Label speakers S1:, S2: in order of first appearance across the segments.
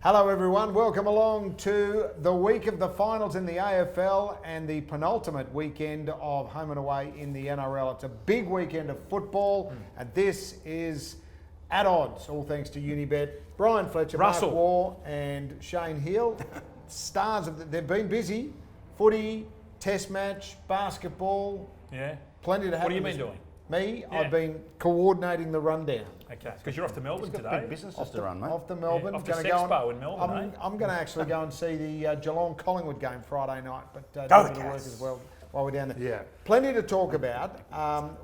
S1: Hello everyone, welcome along to the week of the finals in the AFL and the penultimate weekend of home and away in the NRL. It's a big weekend of football and this is at odds, all thanks to Unibet. Brian Fletcher,
S2: Russell.
S1: Mark Waugh and Shane Hill, stars of they've been busy. Footy, test match, basketball,
S2: Yeah.
S1: plenty to happen.
S2: What have you been doing?
S1: Me,
S2: Yeah.
S1: I've been coordinating the rundown.
S2: Okay, because you're off to Melbourne
S3: He's got
S2: today.
S3: big businesses to run, mate.
S1: Off to Melbourne.
S2: off to
S1: Gonna
S2: Sexpo in Melbourne,
S1: I'm going to actually go and see the Geelong Collingwood game Friday night, but do
S3: Go
S1: a
S3: the
S1: bit of work
S3: Cats.
S1: as well while we're down there.
S3: Yeah.
S1: Plenty to talk about.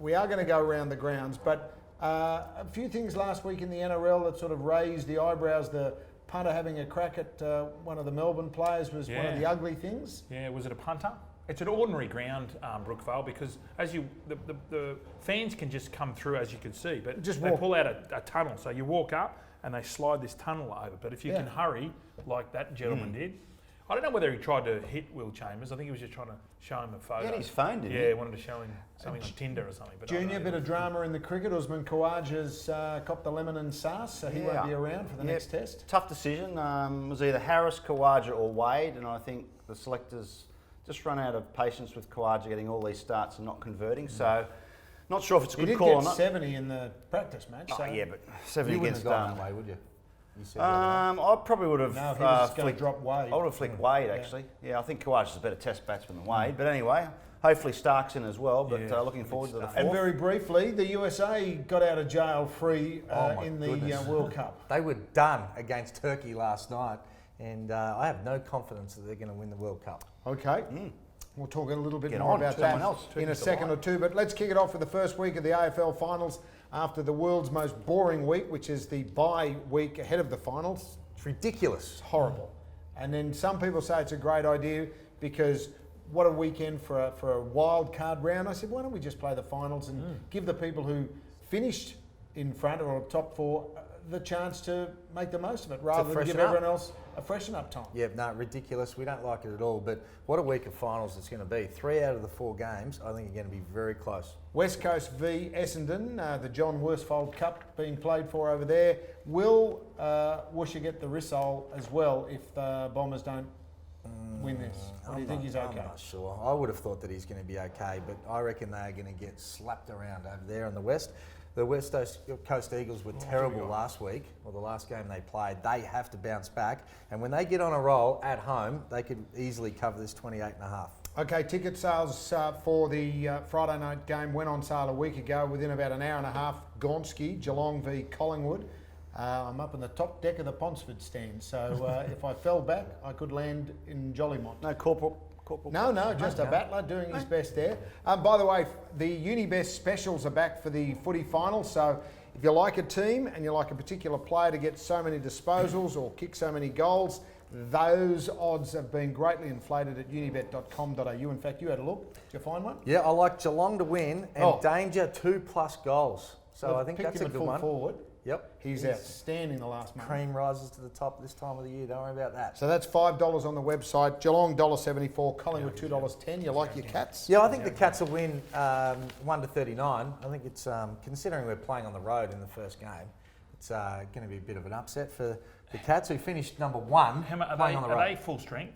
S1: We are going to go around the grounds, but a few things last week in the NRL that sort of raised the eyebrows. The punter having a crack at one of the Melbourne players was one of
S2: Yeah.
S1: the ugly things.
S2: Yeah, was it a punter? It's an ordinary ground, Brookvale, because as the fans can just come through, as you can see, but
S1: Just
S2: they
S1: walk.
S2: pull out a tunnel. So you walk up and they slide this tunnel over. But if you can
S1: Yeah.
S2: hurry, like that gentleman did, I don't know whether he tried to hit Will Chambers. I think he was just trying to show him a photo.
S3: He had his phone, didn't
S2: Yeah,
S3: he?
S2: he wanted to show him something on Tinder or something. But I don't
S1: Junior,
S2: know.
S1: bit of drama in the cricket. Usman Khawaja's copped the lemon and sauce, so he won't be around for the
S3: Yeah.
S1: next test.
S3: Tough decision. It was either Harris, Khawaja or Wade, and I think the selectors just run out of patience with Khawaja getting all these starts and not converting. So, not sure if it's a
S1: He
S3: good
S1: did
S3: call or
S1: get
S3: not.
S1: 70 in the practice match.
S3: Oh,
S1: So
S3: yeah, but 70
S4: You wouldn't
S3: against
S4: have gone that way, would you? You said
S3: I probably would have
S1: No, he was going to
S3: flicked.
S1: drop Wade.
S3: I would have flicked Wade
S1: Yeah.
S3: actually. Yeah, I think Khawaja's a better test batsman than Wade. But anyway, hopefully Stark's in as well. But
S2: Yeah,
S3: looking forward to the
S2: Stark.
S3: fourth.
S1: And very briefly, the USA got out of jail free
S4: Oh my
S1: in the
S4: goodness.
S1: World Cup.
S4: They were done against Turkey last night, and I have no confidence that they're going to win the World Cup.
S1: Okay. We'll talk a little bit
S3: Get
S1: more
S3: on,
S1: about
S3: someone
S1: that
S3: else.
S1: in a
S2: Turkey's
S1: second or
S2: alive.
S1: two. But let's kick it off with the first week of the AFL finals after the world's most boring week, which is the bye week ahead of the finals.
S4: It's ridiculous.
S1: It's horrible. And then some people say it's a great idea because what a weekend for a wild card round. I said, why don't we just play the finals and give the people who finished in front or top four the chance to make the most of it rather than
S4: freshen
S1: give
S4: up.
S1: everyone else a freshen up time.
S4: Yeah, no, ridiculous. We don't like it at all. But what a week of finals it's going to be. 3 out of the 4 games, I think, are going to be very close.
S1: West Coast v Essendon, the John Worsfold Cup being played for over there. Will Woosha get the Rissole as well if the Bombers don't win this? Or do you think he's okay?
S4: I'm not sure. I would have thought that he's going to be okay, but I reckon they're going to get slapped around over there in the West. The West Coast Eagles were terrible last week, or the last game they played. They have to bounce back, and when they get on a roll at home, they could easily cover this 28.5.
S1: Okay, ticket sales for the Friday night game went on sale a week ago within about an hour and a half. Gonski, Geelong v Collingwood. I'm up in the top deck of the Ponsford stand, so if I fell back, I could land in Jollymont.
S3: No corporal.
S1: No, just a battler doing his best there. By the way, the Unibest specials are back for the footy final, so if you like a team and you like a particular player to get so many disposals or kick so many goals, those odds have been greatly inflated at unibet.com.au. In fact, you had a look. Did you find one?
S4: Yeah, I like Geelong to win and
S1: Oh.
S4: Danger 2+ goals. So
S1: Well,
S4: I think
S1: picked
S4: that's
S1: him
S4: a
S1: at
S4: good
S1: full
S4: one.
S1: forward.
S4: Yep.
S1: He's outstanding the last month.
S4: Cream rises to the top this time of the year. Don't worry about that.
S1: So that's $5 on the website. Geelong $1.74, Collingwood $2.10. You like your Cats?
S4: Yeah, I think the Cats will win 1-39. I think it's, considering we're playing on the road in the first game, it's going to be a bit of an upset for the Cats, who finished number 1 playing on the road.
S2: Are they full strength?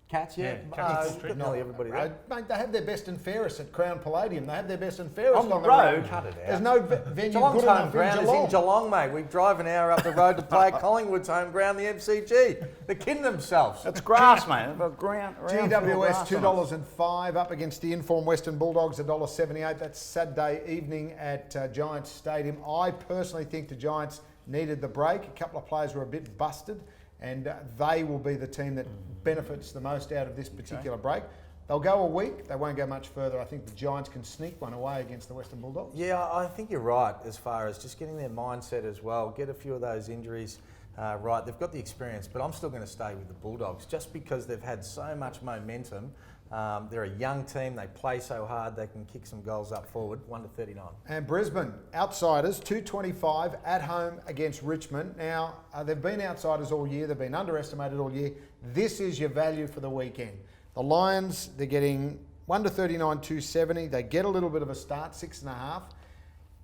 S4: Cats, yeah.
S2: Yeah, Cats full strength.
S4: Nearly everybody there.
S1: Mate, they had their best and fairest at Crown Palladium. They had their best and fairest
S3: On the road?
S4: Cut it out.
S1: There's no venue
S4: Geelong's
S1: good
S4: home
S1: enough
S4: ground
S1: in
S4: is
S1: Geelong.
S4: in Geelong, mate. We drive an hour up the road to play at Collingwood's home ground, the MCG. They're kidding themselves.
S3: That's grass, mate. They've got ground.
S1: GWS $2.05 up against the informed Western Bulldogs $1.78. That's Saturday evening at Giants Stadium. I personally think the Giants needed the break. A couple of players were a bit busted, and they will be the team that benefits the most out of this particular break. They'll go a week. They won't go much further. I think the Giants can sneak one away against the Western Bulldogs.
S4: Yeah, I think you're right as far as just getting their mindset as well. Get a few of those injuries right. They've got the experience, but I'm still going to stay with the Bulldogs just because they've had so much momentum. They're a young team. They play so hard. They can kick some goals up forward. 1-39.
S1: And Brisbane, outsiders, $2.25 at home against Richmond. Now, they've been outsiders all year. They've been underestimated all year. This is your value for the weekend. The Lions, they're getting 1-39, $2.70. They get a little bit of a start, 6.5.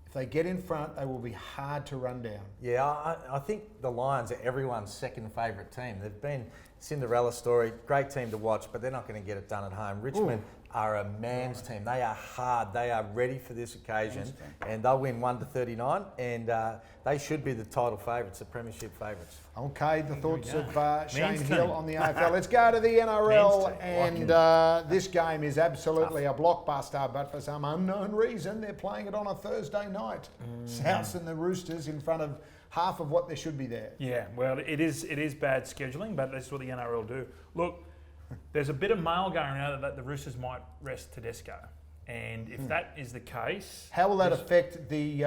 S1: If they get in front, they will be hard to run down.
S4: Yeah, I think the Lions are everyone's second favourite team. They've been Cinderella story, great team to watch, but they're not going to get it done at home. Richmond are a man's team. They are hard. They are ready for this occasion, and they'll win 1-39, and they should be the title favourites, the premiership favourites.
S1: Okay, the thoughts of Shane
S2: Men's
S1: Hill
S2: team.
S1: on the AFL. Let's go to the NRL, and this game is absolutely a blockbuster, but for some unknown reason, they're playing it on a Thursday night. Souths and the Roosters in front of half of what there should be there.
S2: Yeah, well, it is bad scheduling, but that's what the NRL do. Look, there's a bit of mail going around that the Roosters might rest Tedesco. And if that is the case...
S1: How will that affect the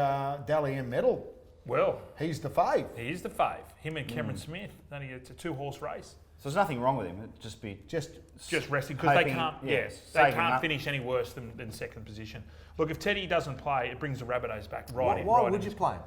S1: Dally M medal?
S2: Well,
S1: He's the fave.
S2: he is the fave. Him and Cameron Smith. It's a 2-horse race.
S3: So there's nothing wrong with him. It'd just be
S1: Just
S2: Just resting because they
S3: hoping-
S2: can't.
S3: yes,
S2: they
S3: saving
S2: can't
S3: up.
S2: finish any worse than second position. Look, if Teddy doesn't play, it brings the Rabbitohs back right in.
S4: Why
S2: right
S4: would
S2: in.
S4: you play him?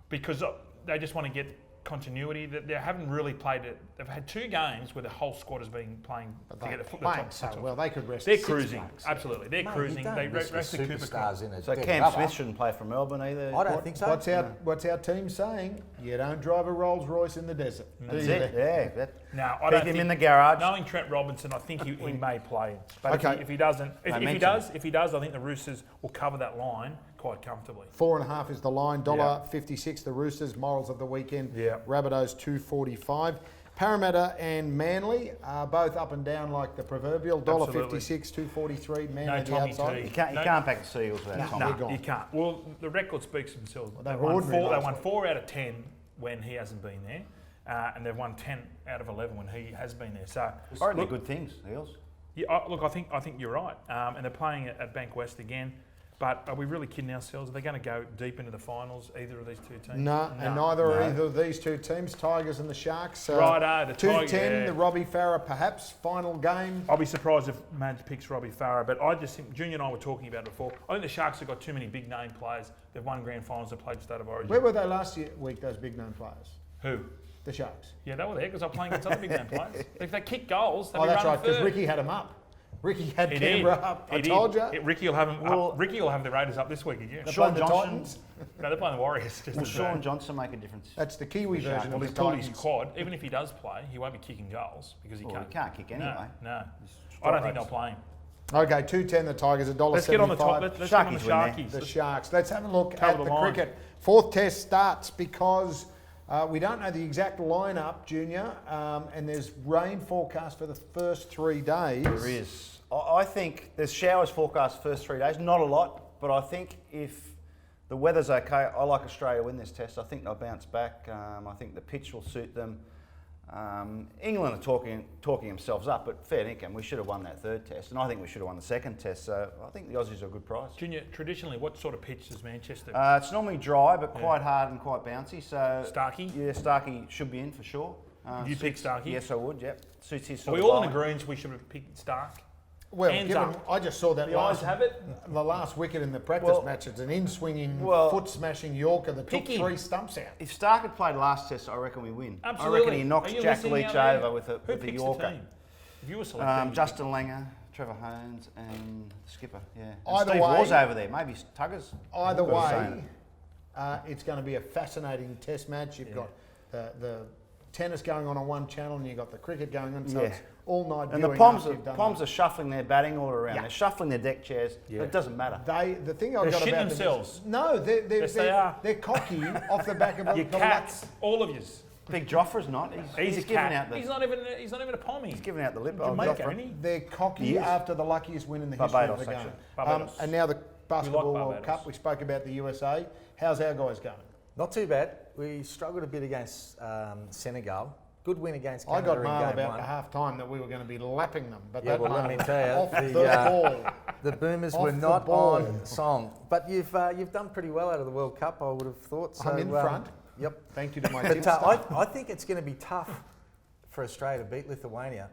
S2: Because they just want to get continuity. They haven't really played it. They've had 2 games where the whole squad has been playing to
S1: they
S2: get the
S1: playing
S2: top.
S1: so well. They could rest
S2: They're
S1: 6
S2: cruising.
S1: blokes.
S2: Absolutely, they're
S4: Mate,
S2: cruising.
S4: You don't
S2: They
S4: risk
S2: rest the
S4: your
S2: Cooper
S4: superstars in a
S3: So
S4: dead
S3: Cam
S4: rubber.
S3: Smith shouldn't play for Melbourne either.
S4: I don't think so.
S1: What's our team saying? You don't drive a Rolls Royce in the desert.
S3: That's
S1: do you?
S3: it. Yeah.
S2: Now, I
S3: Keep
S2: don't
S3: him
S2: think,
S3: in the garage.
S2: knowing Trent Robinson, I think he may play. But
S1: Okay.
S2: if he doesn't, if he
S3: Momentum.
S2: does, I think the Roosters will cover that line quite comfortably.
S1: 4.5 is the line. $1.56 the Roosters. Morals of the weekend.
S2: Yeah.
S1: Rabbitohs 2.45. Parramatta and Manly are both up and down like the proverbial. $1.56, 2.43. Manly
S2: No
S1: the
S2: Tommy
S1: outside.
S2: T.
S3: You can't back the Seals without Tom.
S1: they're
S2: No,
S1: gone.
S2: you can't. Well, the record speaks for themselves.
S1: they
S2: They
S1: were
S2: won,
S1: ordinary
S2: four, they
S1: last
S2: won
S1: week.
S2: 4 out of 10 when he hasn't been there, and they've won 10 out of 11 when he has been there. So,
S3: I reckon they're
S2: look,
S3: good things, Eels.
S2: yeah, look, I think you're right, and they're playing at Bankwest again. But are we really kidding ourselves? Are they going to go deep into the finals? Either of these 2 teams?
S1: No, and neither are either of these 2 teams, Tigers and the Sharks.
S2: Righto, the
S1: 2:10,
S2: Tigers, yeah.
S1: the Robbie Farah perhaps final game.
S2: I'll be surprised if Madge picks Robbie Farah, but I just think, Junior and I were talking about it before, I think the Sharks have got too many big name players. They've won grand finals, they've played State of Origin.
S1: Where were they last week, those big name players?
S2: Who?
S1: The Sharks.
S2: Yeah, they were there because they're playing against other big name players. If they kick goals, they'll
S1: Oh,
S2: be
S1: that's
S2: running
S1: right, because
S2: third.
S1: Ricky had them up. Ricky had
S2: He
S1: Canberra
S2: did.
S1: up.
S2: He
S1: I
S2: did.
S1: told you.
S2: Ricky will have them
S3: Well-
S2: up. Ricky will have the Raiders up this week again.
S1: They're
S3: Sean
S1: playing the
S3: Johnson.
S1: Titans.
S2: No, they're playing the Warriors. Just
S3: Will
S2: as
S3: Sean
S2: bad.
S3: Johnson make a difference?
S1: That's the Kiwi version
S2: Well,
S1: of
S2: he's
S1: the
S2: pulled his
S1: Titans.
S2: quad. Even if he does play, he won't be kicking goals because he
S3: Well,
S2: can't.
S3: he can't kick anyway.
S2: No. I don't think they'll play him.
S1: Okay, 2.10 the Tigers, $1.75.
S2: Let's get on the top. Let's get on the
S3: Sharkies win there.
S2: Sharkies.
S1: The Sharks. Let's have a look
S2: Cover
S1: at
S2: the
S1: the
S2: line.
S1: cricket. 4th test starts because we don't know the exact lineup, Junior, and there's rain forecast for the first 3 days.
S3: There is. I think there's showers forecast first 3 days. Not a lot, but I think if the weather's okay, I like Australia win this test. I think they'll bounce back. I think the pitch will suit them. England are talking themselves up, but fair dinkum, we should have won that 3rd test, and I think we should have won the 2nd test. So I think the Aussies are a good price.
S2: Junior, traditionally, what sort of pitch does Manchester?
S3: It's normally dry, but quite hard and quite bouncy. So
S2: Starkey?
S3: Yeah, Starkey should be in for sure.
S2: You pick Starkey?
S3: Yes, I would. Yep, suits his
S2: Are
S3: sort
S2: we
S3: of
S2: all in
S3: bowling.
S2: agreement we should have picked Stark?
S1: Well,
S2: Hands
S1: given,
S2: up.
S1: I just saw that
S2: The eyes have it.
S1: the last wicket in the practice
S3: Well-
S1: match. It's an in-swinging,
S3: Well-
S1: foot-smashing Yorker that took
S2: Pick him.
S1: 3 stumps out.
S3: If Stark had played last test, I reckon we win.
S2: Absolutely.
S3: I reckon he knocks
S2: Are you
S3: Jack
S2: listening
S3: Leach
S2: out there?
S3: over with
S2: Who
S3: a
S2: picks
S3: Yorker.
S2: the team? If you were selected,
S3: Justin Langer, Trevor Holmes, and the skipper. Yeah. And
S1: Either
S3: Steve
S1: way-
S3: Waugh's over there. Maybe Tuggers.
S1: Either
S3: Got to
S1: way, it's going to be a fascinating test match. You've got the tennis going on one channel and you've got the cricket going on, so
S3: Yeah.
S1: it's all night
S3: And the
S1: viewing
S3: Poms
S1: after you've done
S3: are shuffling their batting all around.
S1: Yeah.
S3: They're shuffling their deck chairs.
S2: Yeah.
S3: But it doesn't matter.
S1: The thing I've
S2: They're
S1: got
S2: shitting
S1: about
S2: themselves.
S1: them is, no,
S2: Yes, they are.
S1: they're cocky off the back of
S2: you
S1: the
S2: cats, all of yous.
S3: Big Joffre's not.
S2: He's a
S3: giving
S2: cat.
S3: out the.
S2: He's not even a pommy.
S3: He's giving out the lip.
S2: Jamaica,
S3: Joffre.
S2: isn't he?
S1: They're cocky
S3: He is.
S1: after the luckiest win in the history
S3: Barbados,
S1: of the game.
S3: actually.
S2: Barbados.
S1: And now the Basketball World
S2: Barbados.
S1: Cup. We spoke about the USA. How's our guys going?
S4: Not too bad. We struggled a bit against Senegal. Good win against
S1: I
S4: Canada
S1: got mail
S4: in game
S1: about
S4: 1.
S1: the half time that we were going to be lapping them, but
S4: Yeah,
S1: that
S4: well, let
S1: mail
S4: me tell you,
S1: off
S4: the,
S1: the ball.
S4: The Boomers
S1: Off
S4: were
S1: the
S4: not
S1: ball.
S4: on song. But you've done pretty well out of the World Cup, I would have thought. So,
S1: I'm in front.
S4: Yep.
S1: Thank you to my
S4: But
S1: tipster.
S4: I think it's going to be tough for Australia to beat Lithuania.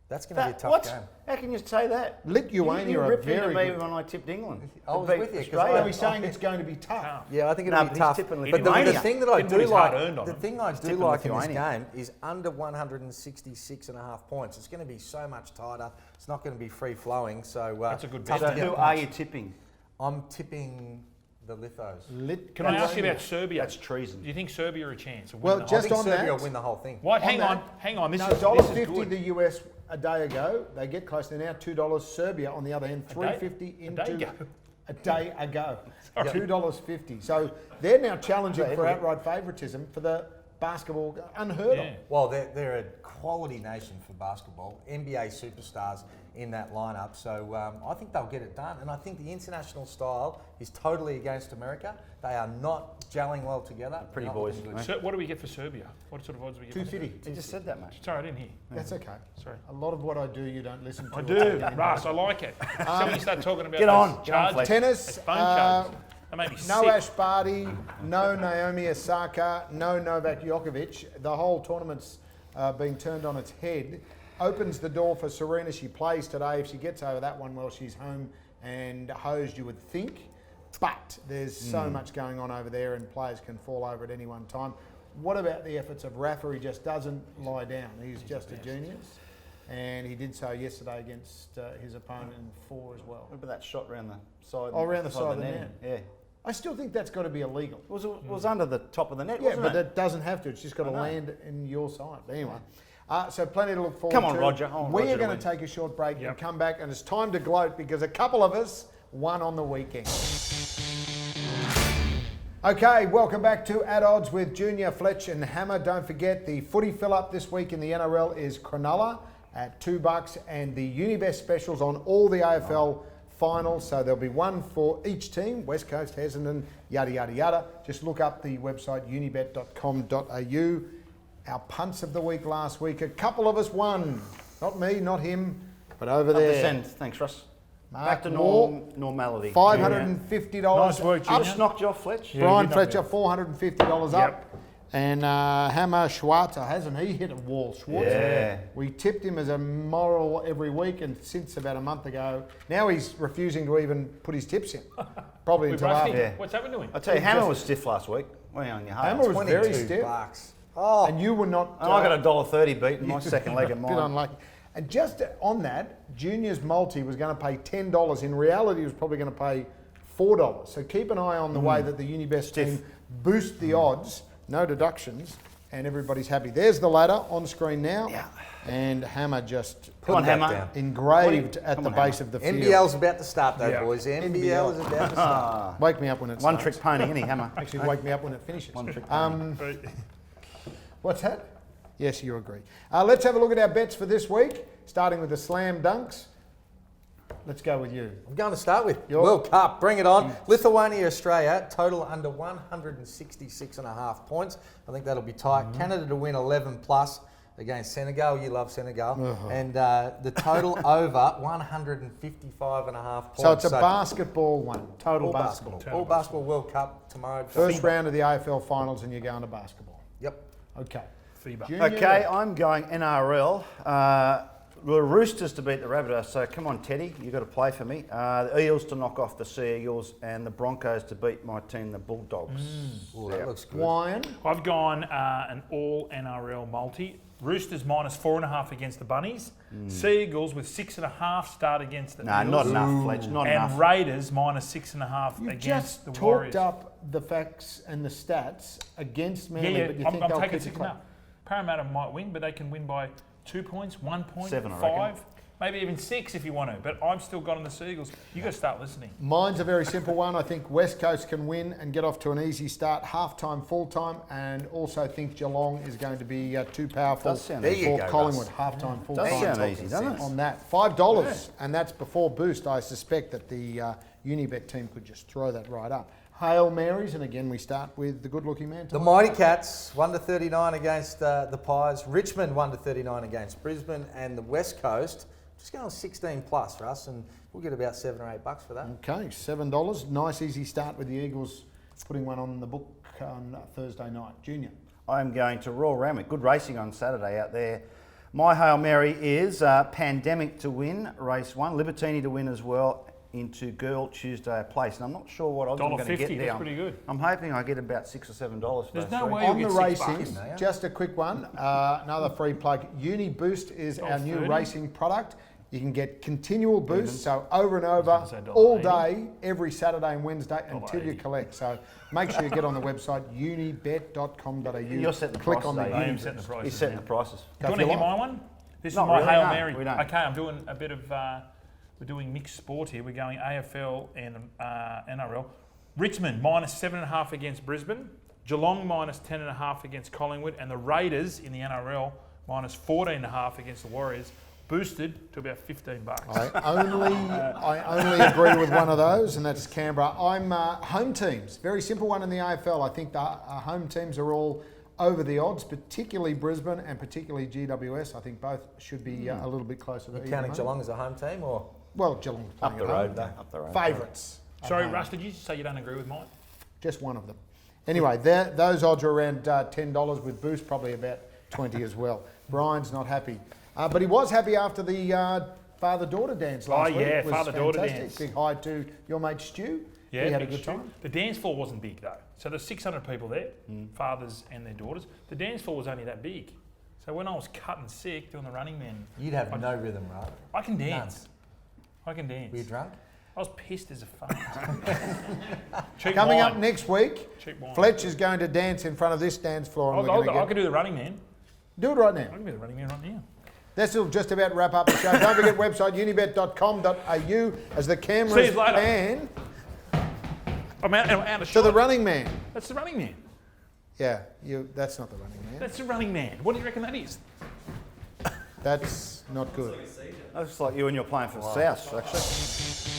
S4: That's going to be a tough
S3: What?
S4: game.
S3: How can you say that?
S1: Lithuania
S3: you
S1: are
S3: ripped into
S1: very
S3: me
S1: good.
S3: when I tipped England.
S4: I was
S3: Beat
S4: with you, 'cause
S3: Australia.
S1: Are we saying it's going to be tough?
S4: Yeah, I think it'll
S3: No,
S4: be
S3: but he's
S4: tough.
S3: tipping
S4: But the
S3: Lithuania.
S4: thing that I
S2: Didn't put
S4: do
S2: his hard
S4: like,
S2: earned on
S4: the
S2: him.
S4: thing I do
S3: tipping
S4: like in this
S3: Lithuania.
S4: game is under 166.5 points. It's going to be so much tighter. It's not going to be free flowing. So
S2: That's a good
S4: tough
S2: bet.
S3: So
S4: to get
S3: who are
S4: points.
S3: you tipping?
S4: I'm tipping The Lithos.
S2: Can I ask you about Serbia?
S3: That's treason.
S2: Do you think Serbia are a chance? Of
S1: Well,
S2: winning the
S4: I
S1: just
S4: think
S1: on
S4: Serbia
S1: that-
S4: will win the whole thing.
S2: What?
S1: on
S2: Hang
S1: that-
S2: on. This
S1: No,
S2: is
S1: $1.50
S2: good.
S1: the US a day ago. They get close. They're now $2. Serbia on the other end, $3.50 into
S2: day ago?
S1: a day ago. $2.50. So they're now challenging for outright favouritism for the basketball. Unheard of.
S2: Yeah.
S4: Well, they're a quality nation for basketball. NBA superstars in that lineup. So I think they'll get it done. And I think the international style is totally against America. They are not gelling well together.
S3: Pretty
S4: Not
S3: boys.
S4: looking good.
S2: So what do we get for Serbia? What sort of odds do we get? for Serbia?
S1: 250.
S3: You just said that, mate.
S2: Sorry, I didn't hear.
S1: That's okay.
S2: Sorry.
S1: A lot of what I do, you don't listen to.
S2: I
S1: or
S2: do,
S1: take in.
S2: Russ. I like it. So when you start talking about
S3: Get on,
S2: those
S3: get on,
S2: charges,
S3: Fletch.
S1: Tennis.
S2: those phone charges, they make me
S1: No
S2: sick.
S1: Ash Barty, no Naomi Osaka, no Novak Djokovic. The whole tournament's being turned on its head. Opens the door for Serena. She plays today. If she gets over that one, well, she's home and hosed, you would think. But there's so much going on over there and players can fall over at any one time. What about the efforts of Rafa? He just doesn't lie down. He's just a genius. And he did so yesterday against his opponent in 4 as well.
S3: What about that shot around the side?
S1: Oh, around the side of the net.
S3: Yeah.
S1: I still think that's got to be illegal.
S3: It was under the top of the net,
S1: Yeah,
S3: wasn't
S1: but
S3: it?
S1: it doesn't have to. It's just got to
S3: I know.
S1: land in your side. But anyway, so plenty to look forward
S3: Come on,
S1: to.
S3: Roger. I want
S1: We
S3: Roger
S1: are
S3: to
S1: going to
S3: win.
S1: take a short break and
S2: Yep.
S1: come back, and it's time to gloat because a couple of us won on the weekend. Okay, welcome back to At Odds with Junior, Fletch and Hammer. Don't forget the footy fill-up this week in the NRL is Cronulla at $2 and the Unibet specials on all the AFL finals. So there'll be one for each team, West Coast, Essendon, yada, yada, yada. Just look up the website unibet.com.au. Our punts of the week last week, a couple of us won. Not me, not him, but over
S3: Up
S1: there.
S3: the send. Thanks, Russ.
S1: Mark
S3: Back to
S1: Moore,
S3: normality.
S1: $550.
S2: Nice work,
S3: I
S2: Junior.
S3: just knocked you off, Fletch.
S2: Yeah.
S1: Brian
S2: you did knock
S1: Fletcher, $450 up.
S2: Yep.
S1: And Hammer Schwarzer, hasn't he hit a wall? Schwarzer.
S3: Yeah.
S1: We tipped him as a moral every week, and since about a month ago, now he's refusing to even put his tips in. Probably
S2: We're
S1: until
S2: rusty.
S1: after.
S3: Yeah.
S2: What's happened to him?
S3: I tell you,
S1: He
S3: Hammer
S1: just-
S3: was stiff last week. Well, on your heart.
S1: Hammer was very
S4: $22.
S1: stiff.
S4: Oh,
S1: And you were not.
S3: And I got a $1.30 beat in my
S1: you-
S3: second leg of
S1: Bit
S3: mine.
S1: unlucky. And just on that, Junior's multi was going to pay $10. In reality, he was probably going to pay $4. So keep an eye on the way that the Unibest team boost the odds, no deductions, and everybody's happy. There's the ladder on screen now.
S3: Yeah.
S1: And Hammer just
S3: Come on,
S4: Put that
S3: Hammer.
S4: down.
S1: engraved at
S3: Come
S1: the
S3: on,
S1: base
S3: Hammer.
S1: of the field.
S4: NBL's about to start though,
S2: Yeah.
S4: boys. NBL is about to start.
S1: Wake me up when it's
S3: One trick pony, any Hammer.
S1: Actually, wake me up when it finishes.
S3: One trick pony.
S1: What's that? Yes, you agree. Let's have a look at our bets for this week, starting with the slam dunks. Let's go with you.
S4: I'm going to start with
S1: Your-
S4: World Cup. Bring it on. Lithuania, Australia, total under 166.5 points. I think that'll be tight. Canada to win 11 plus against Senegal. You love Senegal. And the total over 155.5 points.
S1: So it's a basketball one, total
S4: all
S1: basketball.
S4: basketball. All basketball World Cup tomorrow.
S1: First round of the AFL finals, and you're going to basketball.
S4: Yep.
S1: Okay.
S2: FIBA.
S1: Junior,
S3: Okay, I'm going NRL. The Roosters to beat the Rabbitohs. So come on, Teddy, you've got to play for me. The Eels to knock off the Sea Eagles, and the Broncos to beat my team, the Bulldogs.
S4: Ooh, that looks good.
S1: Wyan.
S2: I've gone an all NRL multi. Roosters minus 4.5 against the Bunnies. Seagulls with 6.5 start against the
S3: Nah,
S2: Eels.
S3: not enough, Fletch. Not
S2: And
S3: enough.
S2: Raiders minus 6.5
S1: You've
S2: against
S1: just
S2: the
S1: talked
S2: Warriors.
S1: up the facts and the stats against Manly,
S2: Yeah,
S1: but you
S2: I'm,
S1: think
S2: I'm
S1: they'll
S2: taking
S1: keep it
S2: 6
S1: close.
S2: now. Parramatta might win, but they can win by 2 points, 1 point,
S3: 7, I
S2: 5, maybe even 6 if you want to. But I've still got on the Seagulls. You got to start listening.
S1: Mine's a very simple one. I think West Coast can win and get off to an easy start, half-time, full-time, and also think Geelong is going to be too powerful
S3: Does sound
S4: There
S3: easy.
S4: you
S1: for
S4: go,
S1: Collingwood,
S4: Russ.
S1: half-time,
S3: Does
S1: full-time.
S3: sound easy, doesn't it?
S1: On that, $5, and that's before boost. I suspect that the Unibet team could just throw that right up. Hail Marys, and again we start with the good-looking man.
S4: The
S1: Tom.
S4: Mighty Cats 1-39 against the Pies. Richmond 1-39 against Brisbane, and the West Coast just going 16 plus, Russ, and we'll get about $7 or $8 for that.
S1: Okay, $7. Nice easy start with the Eagles putting one on the book on Thursday night. Junior.
S3: I'm going to Royal Randwick. Good racing on Saturday out there. My Hail Mary is Pandemic to win, race 1. Libertini to win as well into Girl Tuesday Place. And I'm not sure what odds I'm going to get
S2: $1.50,
S3: there.
S2: that's pretty good.
S3: I'm hoping I get about $6 or $7 for
S2: There's
S3: those
S2: no
S3: three.
S2: way
S1: On
S2: you'll
S1: the
S2: get $6.
S1: racing,
S4: now, yeah.
S1: just a quick one. Another free plug. Uni Boost is our new
S2: $1.30.
S1: racing product. You can get continual boosts, so over and over,
S2: gonna say
S1: all
S2: $1.80.
S1: day, every Saturday and Wednesday until you
S2: $1.80.
S1: collect. So make sure you get on the website unibet.com.au.
S3: You're setting the
S1: Click
S3: prices,
S1: on the
S3: are you?
S2: I am
S1: Uni
S2: setting the prices.
S3: He's setting
S2: now.
S3: the prices.
S2: Do you
S1: Go
S2: want
S1: if
S2: to
S1: you
S2: hear
S1: like.
S2: my one? This
S3: Not
S2: is my
S3: really,
S2: Hail
S3: no,
S2: Mary.
S3: we don't.
S2: Okay, I'm doing a bit of, we're doing mixed sport here. We're going AFL and NRL. Richmond -7.5 against Brisbane. Geelong -10.5 against Collingwood. And the Raiders in the NRL -14.5 against the Warriors. Boosted to about $15.
S1: I only agree with one of those, and that's Canberra. I'm home teams. Very simple one in the AFL. I think the home teams are all over the odds, particularly Brisbane and particularly GWS. I think both should be a little bit closer to
S4: You
S1: even
S4: counting
S1: money.
S4: Geelong as a home team, or
S1: Well, Geelong
S3: Up the road, though.
S1: though.
S3: Up the road.
S1: Favourites.
S2: Sorry, Russ, did you say you don't agree with mine?
S1: Just one of them. Anyway, those odds are around $10 with Boost, probably about 20 as well. Brian's not happy. But he was happy after the father-daughter dance last week.
S2: yeah,
S1: It was
S2: father-daughter
S1: fantastic.
S2: dance.
S1: Big hi to your mate Stu.
S2: Yeah,
S1: he had a
S2: big
S1: good
S2: shoot.
S1: time.
S2: The dance floor wasn't big though. So there's 600 people there, fathers and their daughters. The dance floor was only that big. So when I was cutting sick doing the Running Man,
S4: you'd have no rhythm, right?
S2: I can dance. I can dance.
S4: Were you drunk?
S2: I was pissed as a fuck. Cheap
S1: Coming
S2: wine.
S1: up next week,
S2: Cheap wine.
S1: Fletch is going to dance in front of this dance floor. And
S2: I could do the Running Man.
S1: do it right
S2: I
S1: now.
S2: can do the Running Man right now.
S1: This will just about wrap up the show. Don't forget website unibet.com.au as the
S2: See
S1: cameras
S2: you later.
S1: pan
S2: I'm out of
S1: to
S2: shot.
S1: the Running Man.
S2: That's the Running Man.
S1: Yeah, that's not the Running Man.
S2: That's the Running Man. What do you reckon that is?
S1: That's not good.
S3: Looks like you and you're playing for the South, actually.